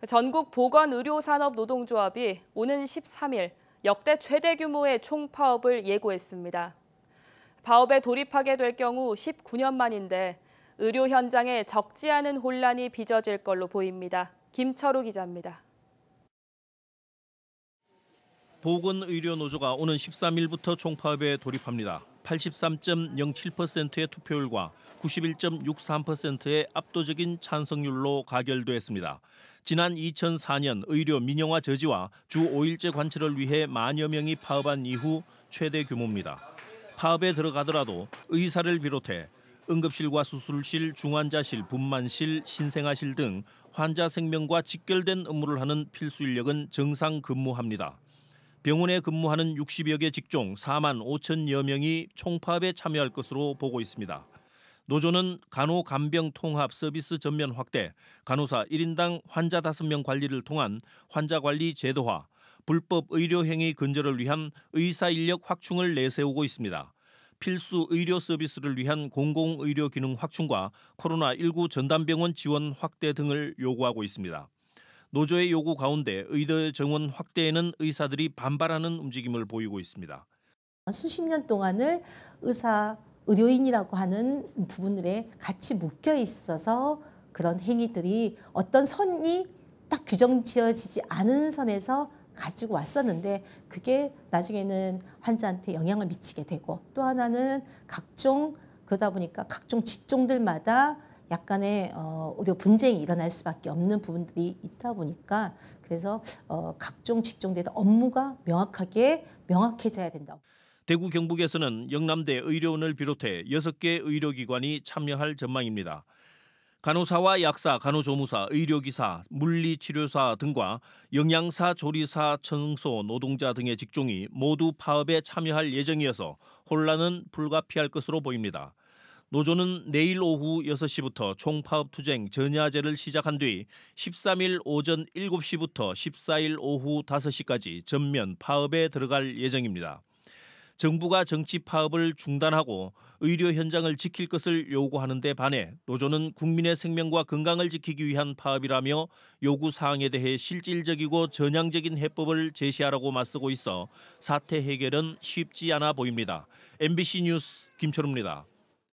전국 보건의료산업노동조합이 오는 13일 역대 최대 규모의 총파업을 예고했습니다. 파업에 돌입하게 될 경우 19년 만인데 의료 현장에 적지 않은 혼란이 빚어질 걸로 보입니다. 김철우 기자입니다. 보건의료노조가 오는 13일부터 총파업에 돌입합니다. 83.07%의 투표율과 91.63%의 압도적인 찬성률로 가결됐습니다. 지난 2004년 의료 민영화 저지와 주 5일제 관철을 위해 만여 명이 파업한 이후 최대 규모입니다. 파업에 들어가더라도 의사를 비롯해 응급실과 수술실, 중환자실, 분만실, 신생아실 등 환자 생명과 직결된 업무를 하는 필수 인력은 정상 근무합니다. 병원에 근무하는 60여 개 직종 4만 5천여 명이 총파업에 참여할 것으로 보고 있습니다. 노조는 간호간병 통합 서비스 전면 확대, 간호사 1인당 환자 5명 관리를 통한 환자관리 제도화, 불법 의료행위 근절을 위한 의사 인력 확충을 내세우고 있습니다. 필수 의료 서비스를 위한 공공의료 기능 확충과 코로나19 전담병원 지원 확대 등을 요구하고 있습니다. 노조의 요구 가운데 의대 정원 확대에는 의사들이 반발하는 움직임을 보이고 있습니다. 수십 년 동안을 의료인이라고 하는 부분들에 같이 묶여 있어서 그런 행위들이 어떤 선이 딱 규정 지어지지 않은 선에서 가지고 왔었는데 그게 나중에는 환자한테 영향을 미치게 되고 또 하나는 그러다 보니까 각종 직종들마다 약간의 의료 분쟁이 일어날 수밖에 없는 부분들이 있다 보니까 그래서 각종 직종들의 업무가 명확해져야 된다고. 대구 경북에서는 영남대 의료원을 비롯해 6개 의료기관이 참여할 전망입니다. 간호사와 약사, 간호조무사, 의료기사, 물리치료사 등과 영양사, 조리사, 청소, 노동자 등의 직종이 모두 파업에 참여할 예정이어서 혼란은 불가피할 것으로 보입니다. 노조는 내일 오후 6시부터 총파업 투쟁 전야제를 시작한 뒤 13일 오전 7시부터 14일 오후 5시까지 전면 파업에 들어갈 예정입니다. 정부가 정치 파업을 중단하고 의료 현장을 지킬 것을 요구하는 데 반해 노조는 국민의 생명과 건강을 지키기 위한 파업이라며 요구 사항에 대해 실질적이고 전향적인 해법을 제시하라고 맞서고 있어 사태 해결은 쉽지 않아 보입니다. MBC 뉴스 김철우입니다.